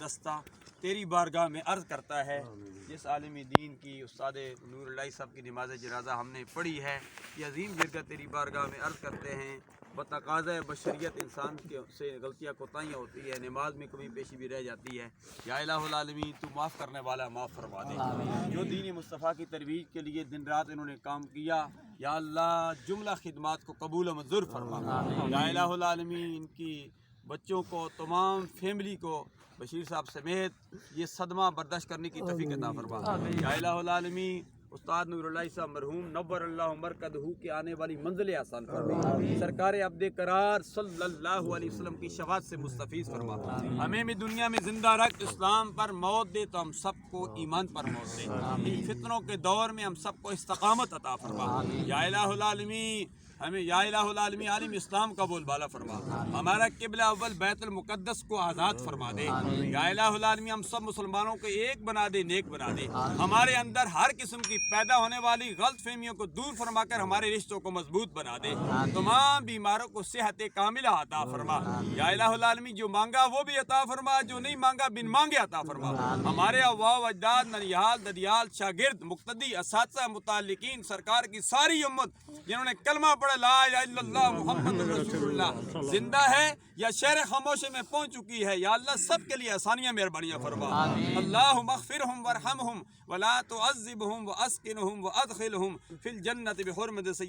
دستہ تیری بارگاہ میں عرض کرتا ہے۔ جس عالم دین کی استاد نور اللہ صاحب کی نماز جنازہ ہم نے پڑھی ہے، یہ عظیم جرگہ تیری بارگاہ میں عرض کرتے ہیں، بتقاضۂ بشریت انسان سے غلطیاں کوتاہیاں ہوتی ہے، نماز میں کمی پیشی بھی رہ جاتی ہے۔ یا الہ العالمین تو معاف کرنے والا، معاف فرما دے۔ جو دین مصطفیٰ کی ترویج کے لیے دن رات انہوں نے کام کیا، یا اللہ جملہ خدمات کو قبول و منظور فرما۔ یا الہ العالمین ان کی بچوں کو، تمام فیملی کو بشیر صاحب سمیت یہ صدمہ برداشت کرنے کی توفیق عطا فرما۔ یا الہ العالمین استاد نور اللہ صاحب مرحوم نور اللہ مرکزہ کے آنے والی منزل آسان فرما، سرکار عبد قرار صلی اللہ علیہ وسلم کی شفاعت سے مستفیض فرما۔ ہمیں بھی دنیا میں زندہ رکھ، اسلام پر موت دے تو ہم سب کو ایمان پر موت دے، ان فتنوں کے دور میں ہم سب کو استقامت عطا فرما۔ یا الہ العالمین ہمیں، یا الہ العالمین عالم اسلام کا بول بالا فرما، ہمارا قبلہ اول بیت المقدس کو آزاد فرما دے۔ یا الہ العالمین ہم سب مسلمانوں کو ایک بنا دے، نیک بنا دے، ہمارے اندر ہر قسم کی پیدا ہونے والی غلط فہمیوں کو دور فرما کر ہمارے رشتوں کو مضبوط بنا دے، تمام بیماروں کو صحت کاملہ عطا فرما۔ یا الہ العالمین جو مانگا وہ بھی عطا فرما، جو نہیں مانگا بن مانگے عطا فرما۔ ہمارے آباء و اجداد، ننیال، ددیال، شاگرد، مقتدی، اساتذہ، متعلقین، سرکار کی ساری امت جنہوں نے کلمہ پڑھا لا الہ الا اللہ محمد رسول اللہ، زندہ ہے یا شہر خاموشی میں پہنچ چکی ہے، یا اللہ سب کے لیے آسانیاں مہربانیاں فرما۔ اللہم اغفرہم وارحمہم ولا تعذبہم واسکنہم وادخلہم فی الجنۃ بحرمت سید